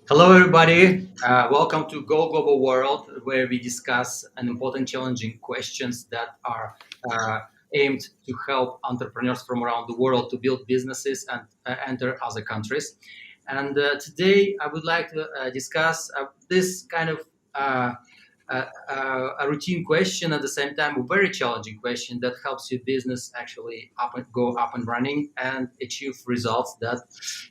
Hello, everybody. Welcome to Go Global World, where we discuss an important, challenging questions that are uh, aimed to help entrepreneurs from around the world to build businesses and enter other countries. And today, I would like to discuss this kind of a routine question at the same time a very challenging question that helps your business actually go up and running and achieve results that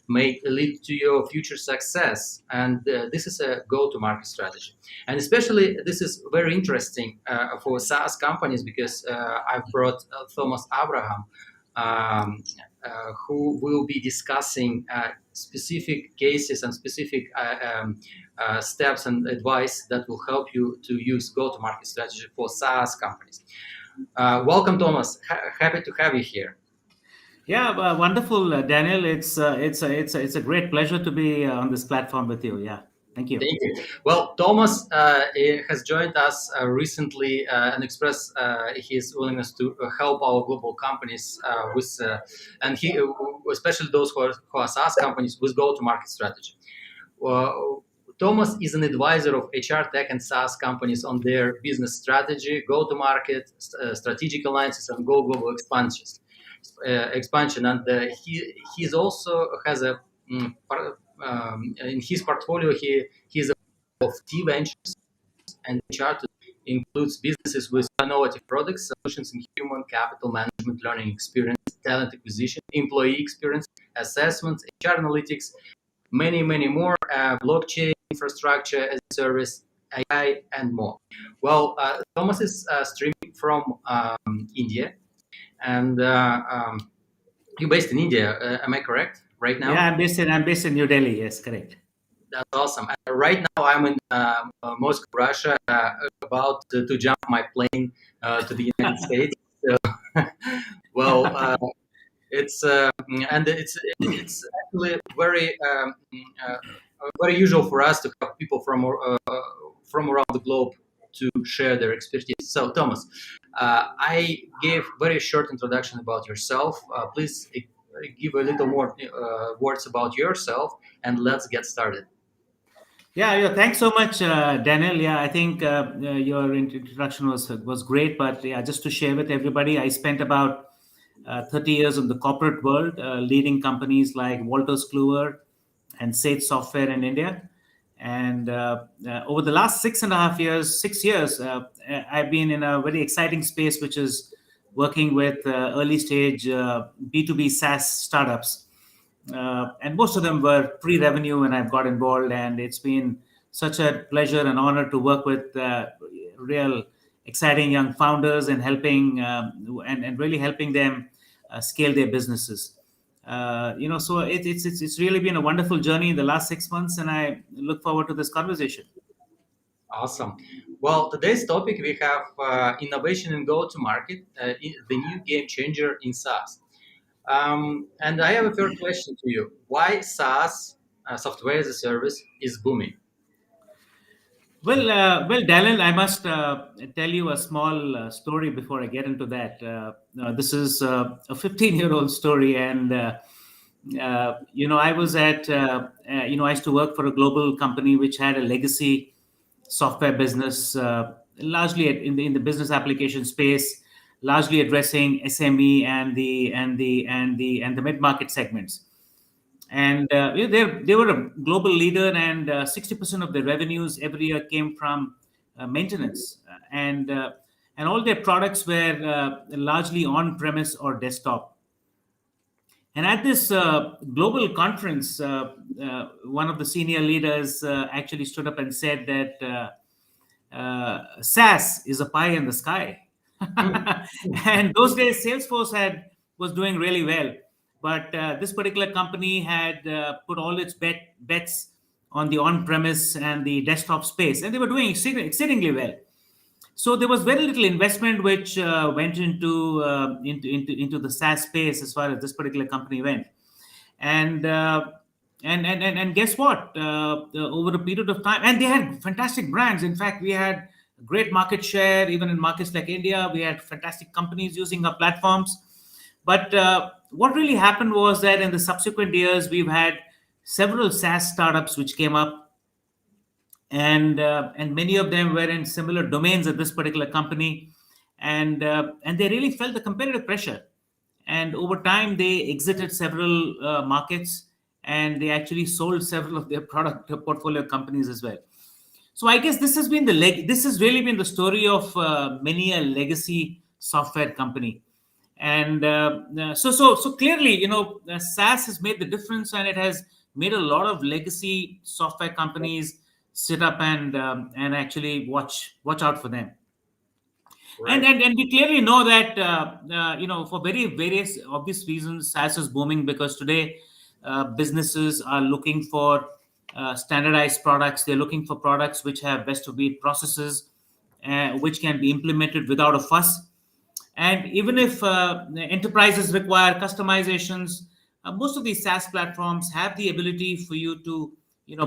may lead to your future success. And this is a go-to-market strategy. And especially this is very interesting for SaaS companies because I've brought Thomas Abraham, um, who will be discussing specific cases and specific steps and advice that will help you to use go-to-market strategy for SaaS companies. Welcome, Thomas. Happy to have you here. Yeah, wonderful, Daniel. It's a great pleasure to be on this platform with you. Yeah, thank you. Thank you. Well, Thomas has joined us recently and expressed his willingness to help our global companies and he, especially those who are SaaS companies, with go-to-market strategy. Thomas is an advisor of HR tech and SaaS companies on their business strategy, go-to-market, strategic alliances, and go global expansion. And he's also has a in his portfolio he's of T ventures and HR includes businesses with innovative products, solutions in human capital management, learning experience, talent acquisition, employee experience, assessments, HR analytics, many more, blockchain infrastructure as a service, AI, and more. Well, Thomas is streaming from India, and you're based in India. Am I correct? Right Yeah, now? I'm based in New Delhi. Yes, correct. That's awesome. Right now, I'm in Moscow, Russia, about to jump my plane to the United States. So, well, it's and it's actually very usual for us to have people from around the globe to share their expertise. So, Thomas, I gave very short introduction about yourself. Please give a little more words about yourself, and let's get started. Yeah. Thanks so much, Daniel. Yeah, I think your introduction was great. But yeah, just to share with everybody, I spent about 30 years in the corporate world, leading companies like Walters Kluwer and Sage Software in India. And over the last 6.5 years, 6 years, I've been in a very exciting space, which is working with early stage B2B SaaS startups. And most of them were pre-revenue when I've got involved, and it's been such a pleasure and honor to work with real exciting young founders and and really helping them scale their businesses. So it's really been a wonderful journey in the last 6 months, and I look forward to this conversation. Awesome. Well, today's topic we have innovation and go-to-market, the new game changer in SaaS. And I have a third question to you. Why SaaS, software as a service, is booming? Well, Dallin, I must tell you a small story before I get into that. This is a 15-year-old story, and I was I used to work for a global company which had a legacy software business, largely in the business application space, largely addressing SME and the mid market segments. And they were a global leader, and 60% of their revenues every year came from maintenance, and all their products were largely on premise or desktop. And at this global conference, one of the senior leaders actually stood up and said that SaaS is a pie in the sky. And those days, Salesforce was doing really well, but this particular company had put all its bets on the on-premise and the desktop space, and they were doing exceedingly well. So there was very little investment which went into the SaaS space as far as this particular company went. And and guess what? Over a period of time, and they had fantastic brands. In fact, we had great market share even in markets like India. We had fantastic companies using our platforms. But what really happened was that in the subsequent years, we've had several SaaS startups which came up, and many of them were in similar domains at this particular company, and they really felt the competitive pressure. And over time, they exited several markets, and they actually sold several of their product portfolio companies as well. So I guess this has been this has really been the story of many a legacy software company. And so clearly, SaaS has made the difference, and it has made a lot of legacy software companies sit up and actually watch out for them. And Right. and, and we clearly know that for very various obvious reasons, SaaS is booming because today businesses are looking for standardized products. They're looking for products which have best of breed processes, which can be implemented without a fuss. And even if enterprises require customizations, most of these SaaS platforms have the ability for you to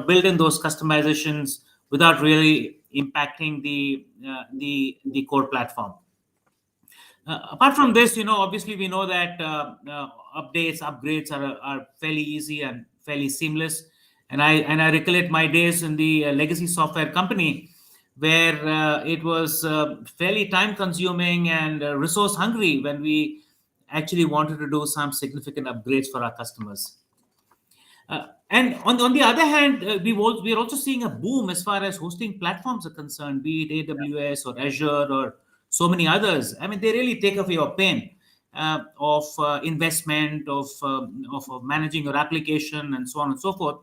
build in those customizations without really impacting the core platform. Apart from this, obviously we know that upgrades are fairly easy and fairly seamless. And I recollect my days in the legacy software company, where it was fairly time consuming and resource hungry when we actually wanted to do some significant upgrades for our customers. And on the other hand, we are also seeing a boom as far as hosting platforms are concerned, be it AWS or Azure or so many others. I mean, they really take away your pain of investment, of managing your application, and so on and so forth.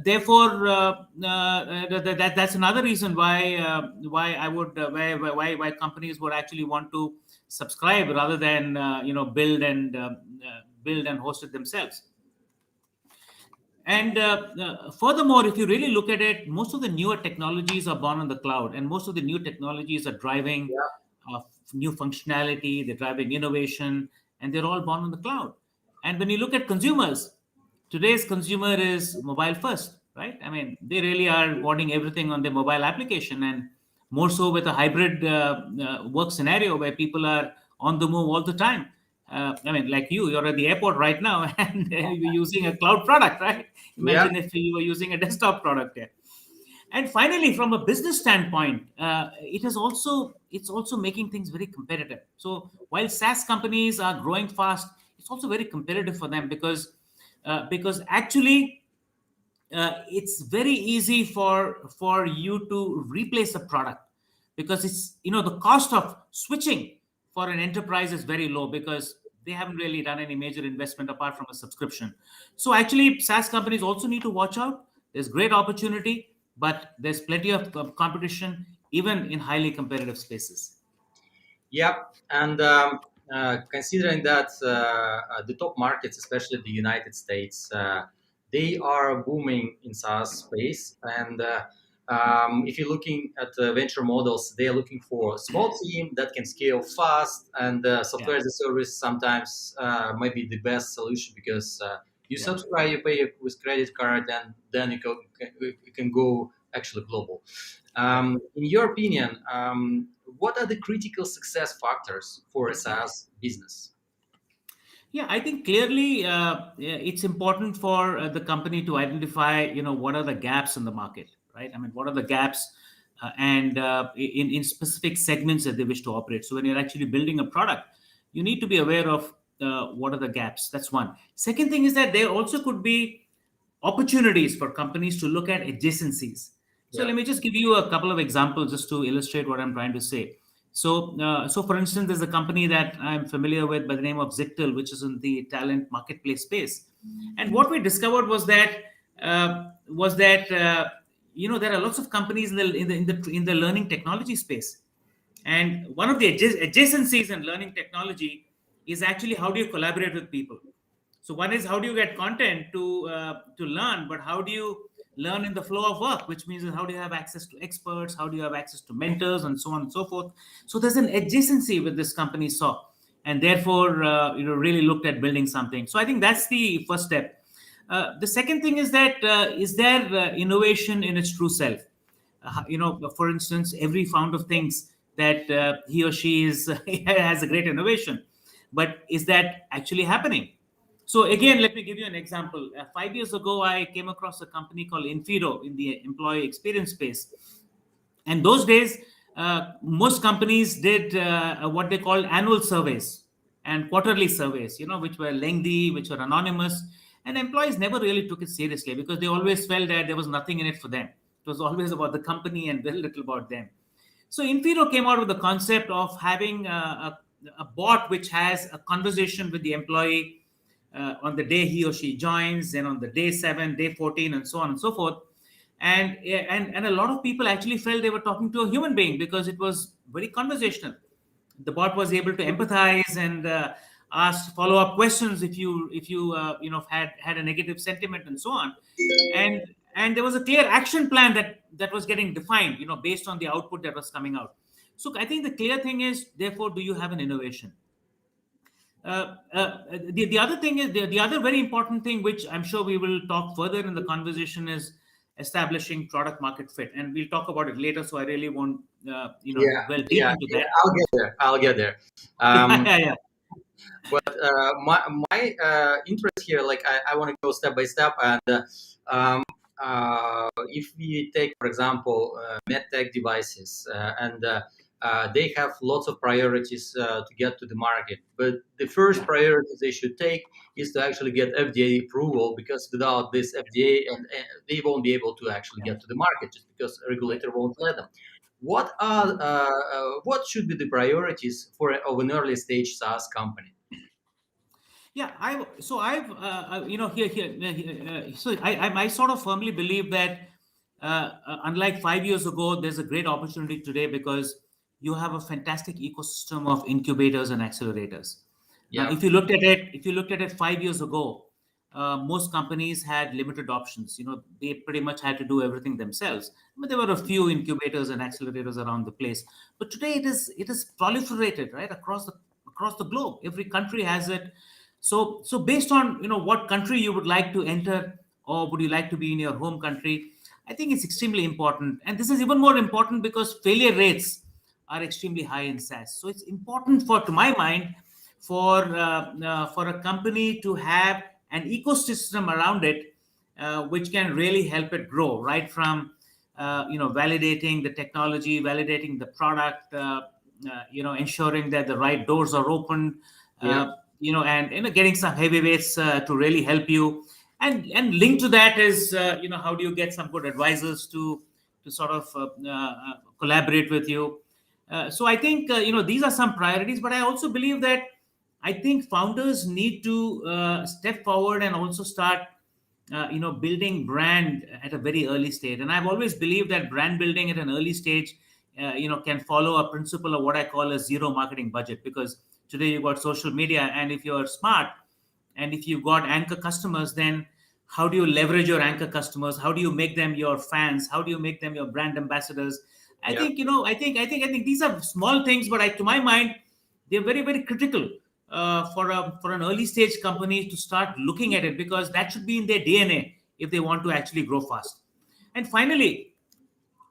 Therefore, that's another reason why I would why companies would actually want to subscribe rather than build and host it themselves. And furthermore, if you really look at it, most of the newer technologies are born on the cloud, and most of the new technologies are driving Yeah. new functionality, they're driving innovation, and they're all born on the cloud. And when you look at consumers, today's consumer is mobile first, right? I mean, they really are wanting everything on their mobile application, and more so with a hybrid work scenario where people are on the move all the time. I mean, like you're at the airport right now and you're using a cloud product, right? Yeah. Imagine if you were using a desktop product there. And finally, from a business standpoint, it's also making things very competitive. So while SaaS companies are growing fast, it's also very competitive for them because actually it's very easy for you to replace a product, because it's the cost of switching for an enterprise is very low because they haven't really done any major investment apart from a subscription. So actually, SaaS companies also need to watch out. There's great opportunity, but there's plenty of competition even in highly competitive spaces. Yep. And considering that the top markets, especially the United States, they are booming in SaaS space. And if you're looking at venture models, they are looking for a small team that can scale fast. And Yeah, software as a service sometimes might be the best solution because you yeah. subscribe, you pay with credit card, and then you can go actually global. Yeah. In your opinion, what are the critical success factors for a SaaS business? Yeah, I think clearly yeah, it's important for the company to identify, what are the gaps in the market, right? I mean, what are the gaps and in specific segments that they wish to operate. So when you're actually building a product, you need to be aware of what are the gaps. That's one. Second thing is that there also could be opportunities for companies to look at adjacencies. So Yeah. let me just give you a couple of examples just to illustrate what I'm trying to say. So for instance, there's a company that I'm familiar with by the name of Zictel, which is in the talent marketplace space. And what we discovered was that there are lots of companies in the learning technology space, and one of the adjacencies in learning technology is actually how do you collaborate with people. So one is how do you get content to learn, but how do you learn in the flow of work, which means how do you have access to experts, how do you have access to mentors, and so on and so forth. So there's an adjacency with this company saw, and therefore really looked at building something. So I think that's the first step. The second thing is that is there innovation in its true self. For instance, every founder thinks that he or she is has a great innovation, but is that actually happening? So again, let me give you an example. 5 years ago, I came across a company called Infido in the employee experience space. And those days, most companies did what they called annual surveys and quarterly surveys, which were lengthy, which were anonymous. And employees never really took it seriously because they always felt that there was nothing in it for them. It was always about the company and very little about them. So Infido came out with the concept of having a bot which has a conversation with the employee on the day he or she joins, and on the day 7, day 14, and so on and so forth. And a lot of people actually felt they were talking to a human being because it was very conversational. The bot was able to empathize and ask follow-up questions if you had a negative sentiment and so on. And there was a clear action plan that was getting defined, based on the output that was coming out. So I think the clear thing is, therefore, do you have an innovation? The other thing is, the other very important thing, which I'm sure we will talk further in the conversation, is establishing product market fit, and we'll talk about it later. So I really won't, Yeah, dwell deep yeah, into yeah. that. I'll get there. I'll get there. Yeah, Um, yeah, yeah. but my interest here, like I want to go step by step, and if we take, for example, medtech devices, and they have lots of priorities to get to the market. But the first priority they should take is to actually get FDA approval, because without this FDA, and they won't be able to actually Yeah. get to the market, just because a Right. regulator won't let them. What should be the priorities for of an early stage SaaS company? Yeah, so I sort of firmly believe that unlike 5 years ago, there's a great opportunity today because you have a fantastic ecosystem of incubators and accelerators. Now, Yeah, if you looked at it 5 years ago, most companies had limited options. They pretty much had to do everything themselves. But there were a few incubators and accelerators around the place. But today it is proliferated right across the globe. Every country has it. So based on what country you would like to enter, or would you like to be in your home country, I think it's extremely important. And this is even more important because failure rates are extremely high in SaaS. So it's important, to my mind, for a company to have an ecosystem around it, which can really help it grow, right from validating the technology, validating the product, ensuring that the right doors are open, yeah, and getting some heavyweights to really help you. And linked to that is, how do you get some good advisors to sort of collaborate with you. So I think these are some priorities, but I also believe that I think founders need to step forward and also start, building brand at a very early stage. And I've always believed that brand building at an early stage, can follow a principle of what I call a zero marketing budget. Because today you've got social media, and if you're smart, and if you've got anchor customers, then how do you leverage your anchor customers? How do you make them your fans? How do you make them your brand ambassadors? I yeah. think I think these are small things, but to my mind, they're very, very critical for an early stage company to start looking at it, because that should be in their DNA if they want to actually grow fast. And finally,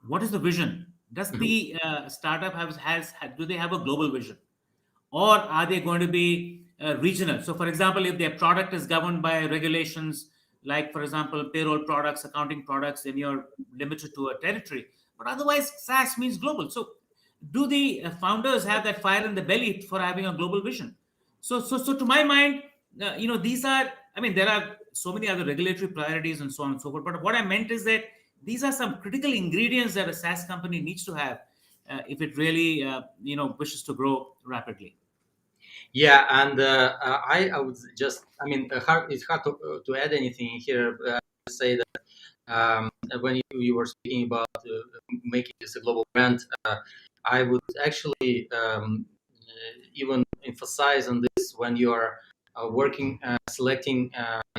what is the vision? Does Mhm. the startup do they have a global vision, or are they going to be regional? So, for example, if their product is governed by regulations, like, for example, payroll products, accounting products, then you're limited to a territory. But otherwise, SaaS means global. So, do the founders have that fire in the belly for having a global vision? So to my mind, these are. I mean, there are so many other regulatory priorities and so on and so forth. But what I meant is that these are some critical ingredients that a SaaS company needs to have if it really, wishes to grow rapidly. Yeah, and I would just, I mean, it's hard to add anything here. Say that when you were speaking about making this a global brand, I would actually even emphasize on this when you are working, selecting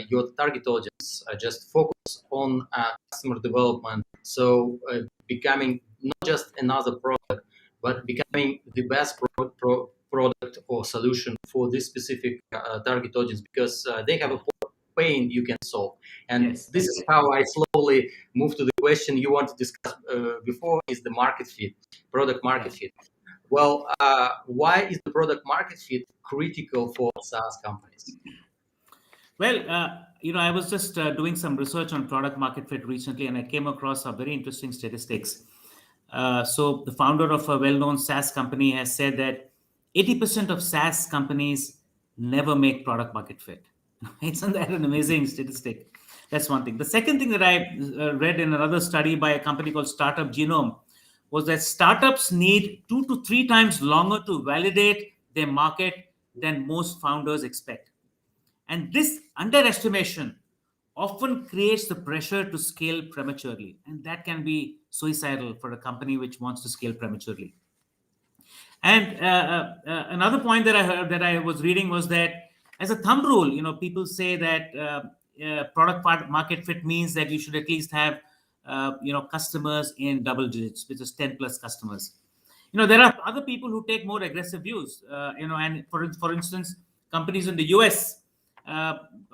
your target audience. Just focus on customer development. So becoming not just another product, but becoming the best product or solution for this specific target audience, because they have a pain you can solve. And Yes, this that's is right. how I slowly move to the question you want to discuss before, is the market fit, product market Yeah. fit. Well, why is the product market fit critical for SaaS companies? Well, I was just doing some research on product market fit recently, and I came across some very interesting statistics. So, the founder of a well known SaaS company has said that 80% of SaaS companies never make product market fit. Isn't that an amazing statistic? That's one thing. The second thing that I read in another study by a company called Startup Genome was that startups need 2 to 3 times longer to validate their market than most founders expect. And this underestimation often creates the pressure to scale prematurely. And that can be suicidal for a company which wants to scale prematurely. And another point that I heard that I was reading was that, as a thumb rule, people say that market fit means that you should at least have customers in double digits, which is 10 plus customers. There are other people who take more aggressive views. And for instance, companies in the US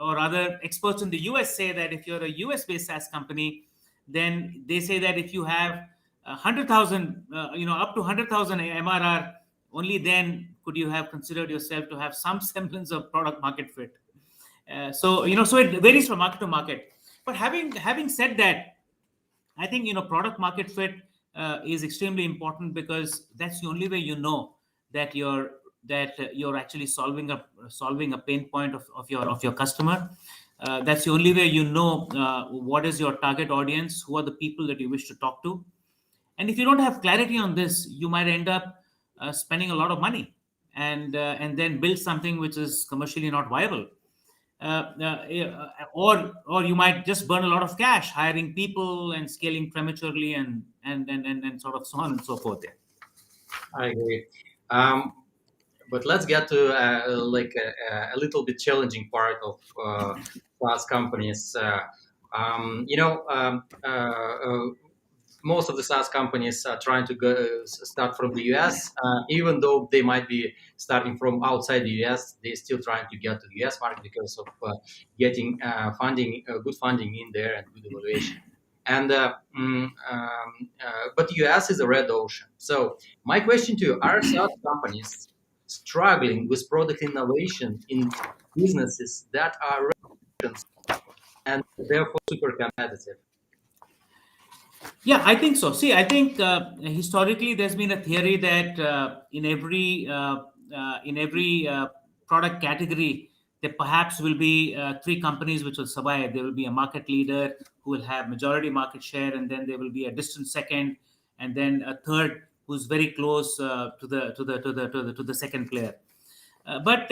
or other experts in the US say that if you're a US based SaaS company, then they say that if you have 100,000, up to 100,000 MRR, only then could you have considered yourself to have some semblance of product market fit. So it varies from market to market. But having said that, I think product market fit is extremely important, because that's the only way that you're actually solving a pain point of your customer. That's the only way what is your target audience, who are the people that you wish to talk to. And if you don't have clarity on this, you might end up spending a lot of money, and then build something which is commercially not viable. Or you might just burn a lot of cash hiring people and scaling prematurely, and sort of so on and so forth. Yeah. I agree. But let's get to like a little bit challenging part of SaaS companies. Most of the SaaS companies are trying to start from the US, even though they might be starting from outside the US. They're still trying to get to the US market because of getting good funding in there and good evaluation. And but the US is a red ocean. So my question to you: are SaaS companies struggling with product innovation in businesses that are and therefore super competitive? Yeah, I think so. See, I think historically there's been a theory that in every product category, there perhaps will be three companies which will survive. There will be a market leader who will have majority market share, and then there will be a distant second, and then a third who's very close to the second player. But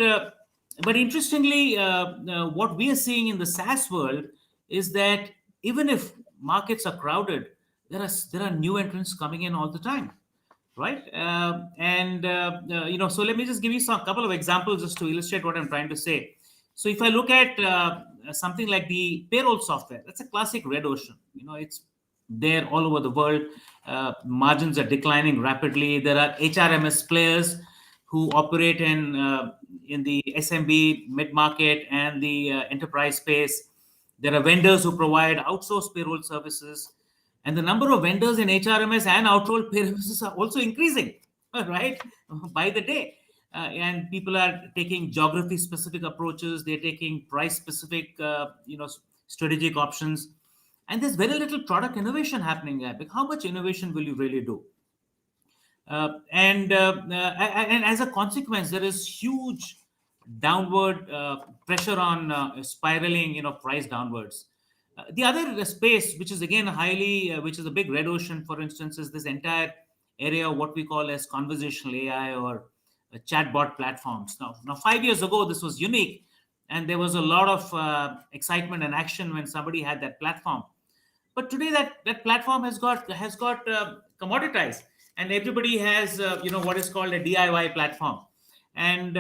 interestingly, what we are seeing in the SaaS world is that even if markets are crowded, there are new entrants coming in all the time, right? So let me just give you some couple of examples just to illustrate what I'm trying to say. So if I look at something like the payroll software, that's a classic red ocean. It's there all over the world. Margins are declining rapidly. There are HRMS players who operate in the SMB, mid market, and the enterprise space. There are vendors who provide outsourced payroll services, and the number of vendors in HRMS and outsourced payroll services are also increasing, right, by the day. And people are taking geography specific approaches. They're taking price specific, strategic options, and there's very little product innovation happening there. Because how much innovation will you really do? And as a consequence, there is huge downward pressure on spiraling, price downwards. The other space, which is again which is a big red ocean, for instance, is this entire area of what we call as conversational AI or chatbot platforms. Now, 5 years ago, this was unique, and there was a lot of excitement and action when somebody had that platform. But today, that platform has got commoditized, and everybody has what is called a DIY platform, and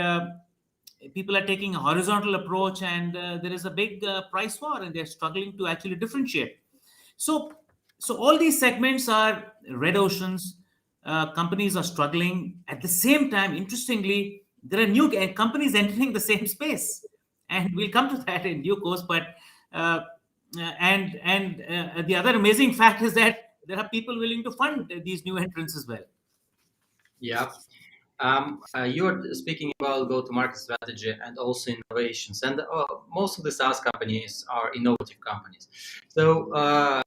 people are taking a horizontal approach, and there is a big price war, and they're struggling to actually differentiate. So so all these segments are red oceans. Companies are struggling. At the same time, interestingly, there are new companies entering the same space, and we'll come to that in due course. But and the other amazing fact is that there are people willing to fund these new entrants as well. Yeah. You're speaking about go-to-market strategy and also innovations, and most of the SaaS companies are innovative companies. So,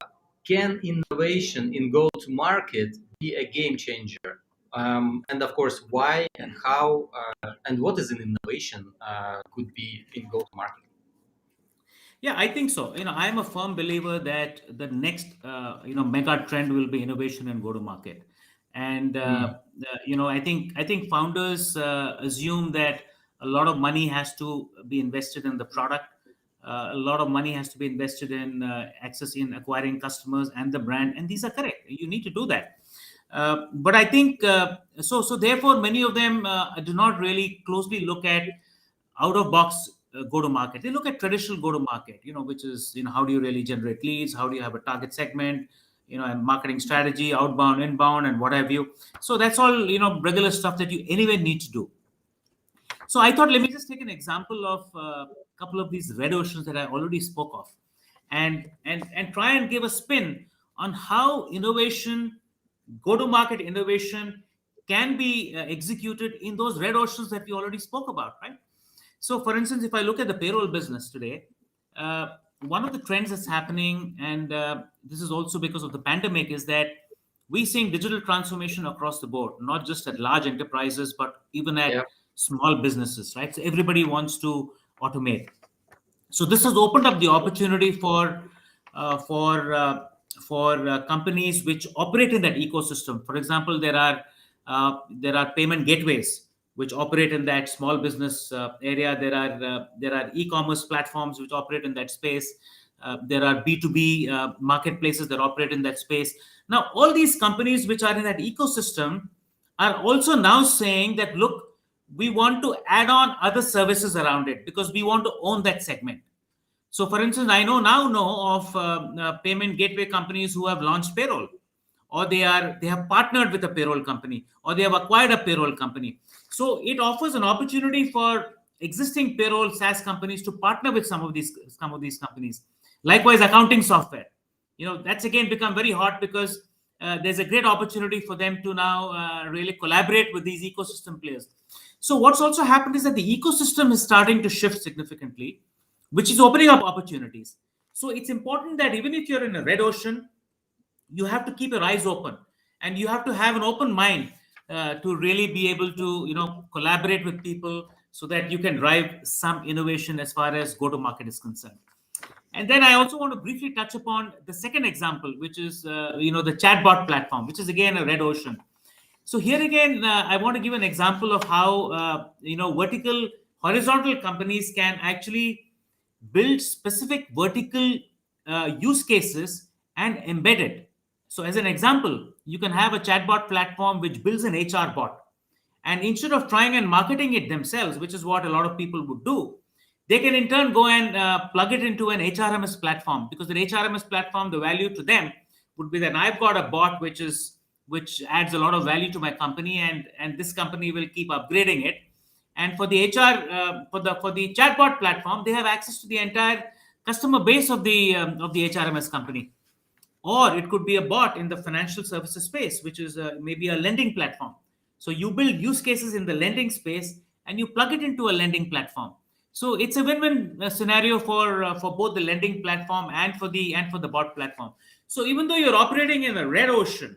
can innovation in go-to-market be a game changer? And of course, why and how and what is an innovation could be in go-to-market? Yeah, I think so. I'm a firm believer that the next, mega trend will be innovation and go to market. And Mm, I think founders assume that a lot of money has to be invested in the product. A lot of money has to be invested in access in acquiring customers and the brand, and these are correct. You need to do that. But I think so. So therefore, many of them do not really closely look at out of box go to market. They look at traditional go to market, which is, how do you really generate leads? How do you have a target segment? And marketing strategy, outbound, inbound, and what have you. So that's all, regular stuff that you anyway need to do. So I thought, let me just take an example of a couple of these red oceans that I already spoke of, and try and give a spin on how innovation, go-to-market innovation, can be executed in those red oceans that we already spoke about, right? So, for instance, if I look at the payroll business today, one of the trends that's happening, and this is also because of the pandemic, is that we're seeing digital transformation across the board, not just at large enterprises, but even yeah. at small businesses, right? So everybody wants to automate. So this has opened up the opportunity uh, for uh, for companies which operate in that ecosystem. For example, there are payment gateways which operate in that small business area. There are e-commerce platforms which operate in that space. There are B2B marketplaces that operate in that space. Now, all these companies which are in that ecosystem are also now saying that, look, we want to add on other services around it because we want to own that segment. So, for instance, I know of payment gateway companies who have launched payroll, or they have partnered with a payroll company, or they have acquired a payroll company. So, it offers an opportunity for existing payroll SaaS companies to partner with some of these companies. Likewise, accounting software. That's again become very hot because there's a great opportunity for them to now really collaborate with these ecosystem players. So, what's also happened is that the ecosystem is starting to shift significantly, which is opening up opportunities. So it's important that even if you're in a red ocean, you have to keep your eyes open, and you have to have an open mind to really be able to, collaborate with people so that you can drive some innovation as far as go to market is concerned. And then I also want to briefly touch upon the second example, which is the chatbot platform, which is again a red ocean. So here again, I want to give an example of how horizontal companies can actually build specific vertical use cases and embed it. So, as an example, you can have a chatbot platform which builds an HR bot, and instead of trying and marketing it themselves, which is what a lot of people would do, they can in turn go and plug it into an HRMS platform, because the HRMS platform, the value to them would be that I've got a bot which adds a lot of value to my company, and this company will keep upgrading it. And for the for the chatbot platform, they have access to the entire customer base of the HRMS company. Or it could be a bot in the financial services space, which is maybe a lending platform. So you build use cases in the lending space and you plug it into a lending platform. So it's a win-win scenario for both the lending platform and for the bot platform. So even though you're operating in a red ocean,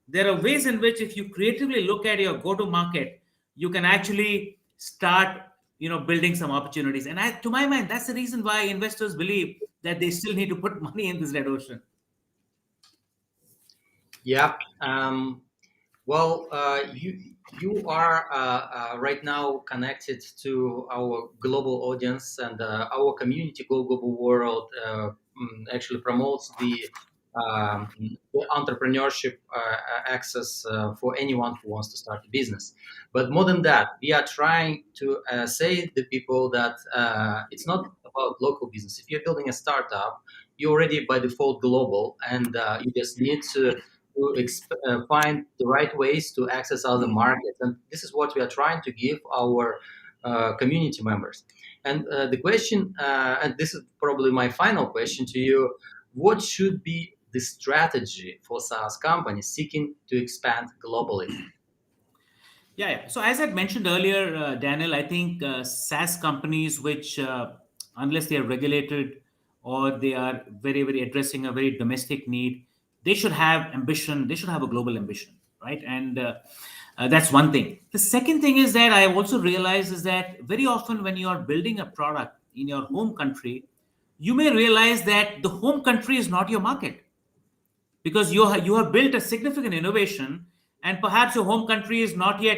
there are ways in which, if you creatively look at your go-to-market, you can actually start, building some opportunities. And to my mind, that's the reason why investors believe that they still need to put money in this red ocean. Yeah. Well, you are right now connected to our global audience, and our community, global world, actually promotes the entrepreneurship access for anyone who wants to start a business. But more than that, we are trying to say to people that it's not about local business. If you're building a startup, you're already by default global, and you just need to find the right ways to access other markets. And this is what we are trying to give our community members. And the question, and this is probably my final question to you, what should be the strategy for SaaS companies seeking to expand globally? Yeah. So as I mentioned earlier, Daniel, I think SaaS companies, which unless they are regulated or they are very, very addressing a very domestic need, they should have ambition. They should have a global ambition, right? And that's one thing. The second thing is that I also realize is that very often when you are building a product in your home country, you may realize that the home country is not your market because you have built a significant innovation, and perhaps your home country is not yet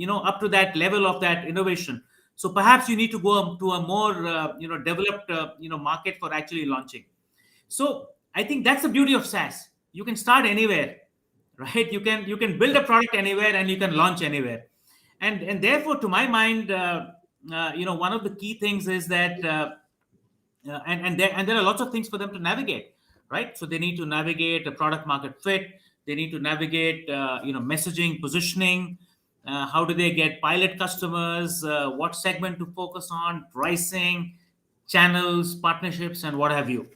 up to that level of that innovation. So perhaps you need to go to a more developed market for actually launching. So I think that's the beauty of SaaS. You can start anywhere, right? You can build a product anywhere and you can launch anywhere. And therefore, to my mind, one of the key things is that and there are lots of things for them to navigate, right? So they need to navigate a product market fit. They need to navigate messaging, positioning. How do they get pilot customers? What segment to focus on? Pricing, channels, partnerships, and what have you.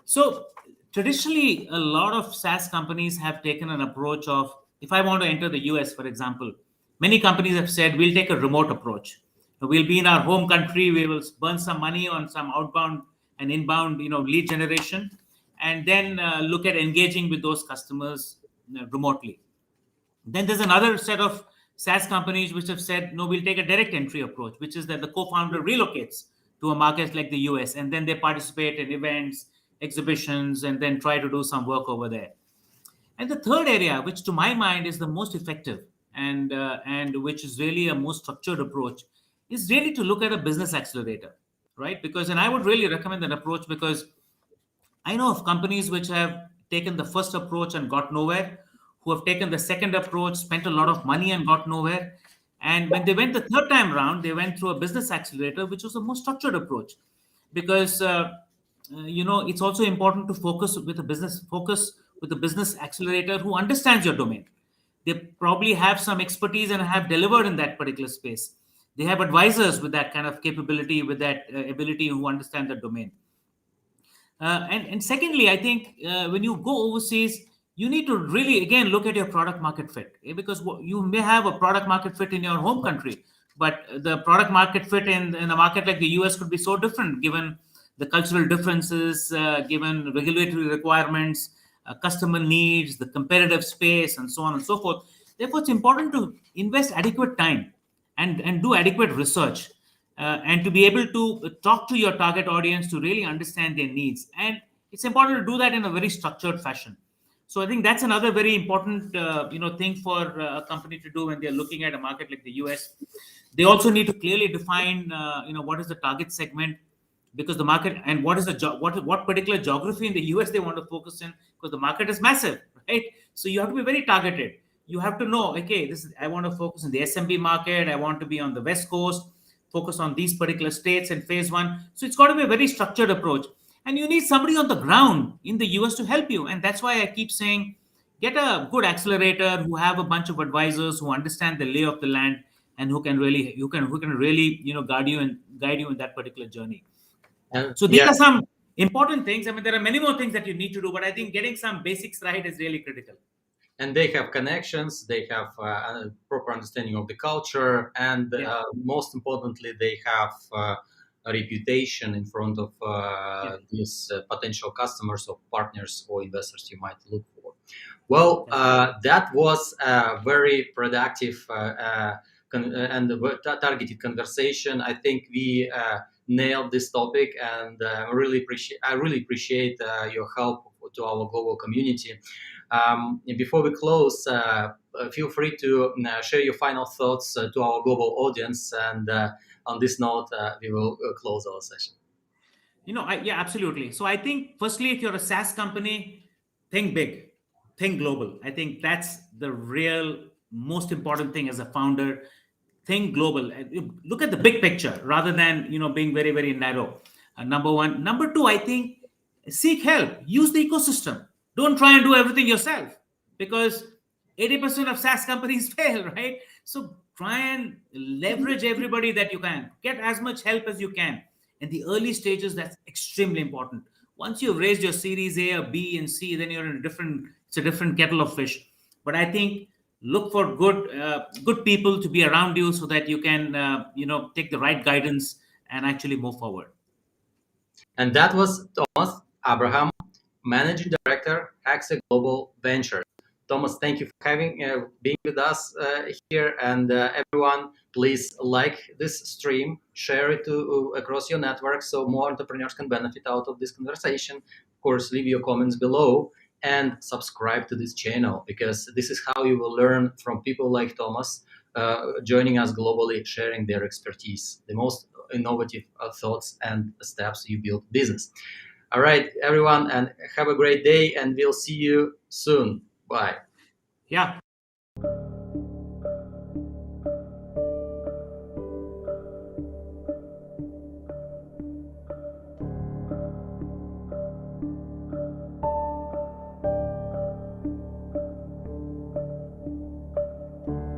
So traditionally, a lot of SaaS companies have taken an approach of, if I want to enter the US, for example, many companies have said we'll take a remote approach. We'll be in our home country. We will burn some money on some outbound and inbound, lead generation, and then look at engaging with those customers remotely. Then there's another set of SaaS companies which have said, no, we'll take a direct entry approach, which is that the co-founder relocates to a market like the US, and then they participate in events, exhibitions, and then try to do some work over there. And the third area, which to my mind is the most effective and which is really a more structured approach, is really to look at a business accelerator, right? Because, and I would really recommend that approach because I know of companies which have taken the first approach and got nowhere, who have taken the second approach, spent a lot of money and got nowhere. And when they went the third time round, they went through a business accelerator, which was a more structured approach. Because it's also important to focus with a business accelerator who understands your domain. They probably have some expertise and have delivered in that particular space. They have advisors with that kind of capability, with that ability, who understand the domain. And secondly, I think when you go overseas, you need to really again look at your product market fit, because you may have a product market fit in your home country, but the product market fit in a market like the US could be so different given the cultural differences, given regulatory requirements, customer needs, the competitive space, and so on and so forth. Therefore, it's important to invest adequate time and do adequate research, and to be able to talk to your target audience to really understand their needs. And it's important to do that in a very structured fashion. So I think that's another very important thing for a company to do when they're looking at a market like the US. They also need to clearly define what is the target segment, because the market, and what is the what particular geography in the US they want to focus in, because the market is massive, right? So you have to be very targeted. You have to know, okay, this is, I want to focus in the SMB market. I want to be on the West Coast, focus on these particular states in phase one. So it's got to be a very structured approach. And you need somebody on the ground in the US to help you. And that's why I keep saying, get a good accelerator who have a bunch of advisors who understand the lay of the land, and who can really guide you in that particular journey. And So these yeah, are some important things. I mean, there are many more things that you need to do, but I think getting some basics right is really critical. and they have connections, they have a proper understanding of the culture, and Yeah, most importantly, they have a reputation in front of yeah, these potential customers or partners or investors you might look for. Well, that's right. that was a very productive and targeted conversation. I think we nailed this topic, and I really appreciate your help to our global community. Before we close, feel free to share your final thoughts to our global audience. And on this note, we will close our session. Yeah, absolutely. So I think, firstly, if you're a SaaS company, think big, think global. I think that's the real most important thing as a founder. Think global. You look at the big picture rather than being very, very narrow. Number one. Number two, I think, seek help. Use the ecosystem. Don't try and do everything yourself, because 80% of SaaS companies fail, right? So try and leverage everybody that you can. Get as much help as you can. In the early stages, that's extremely important. Once you've raised your series A or B and C, then it's a different kettle of fish. But I think look for good people to be around you so that you can take the right guidance and actually move forward. And that was Thomas Abraham, Managing Director, Hexa Global Ventures. Thomas, thank you for having being with us here. And everyone, please like this stream, share it across your network so more entrepreneurs can benefit out of this conversation. Of course, leave your comments below and subscribe to this channel, because this is how you will learn from people like Thomas, joining us globally, sharing their expertise, the most innovative thoughts and steps you build business. All right, everyone, and have a great day, and we'll see you soon. Bye. Yeah.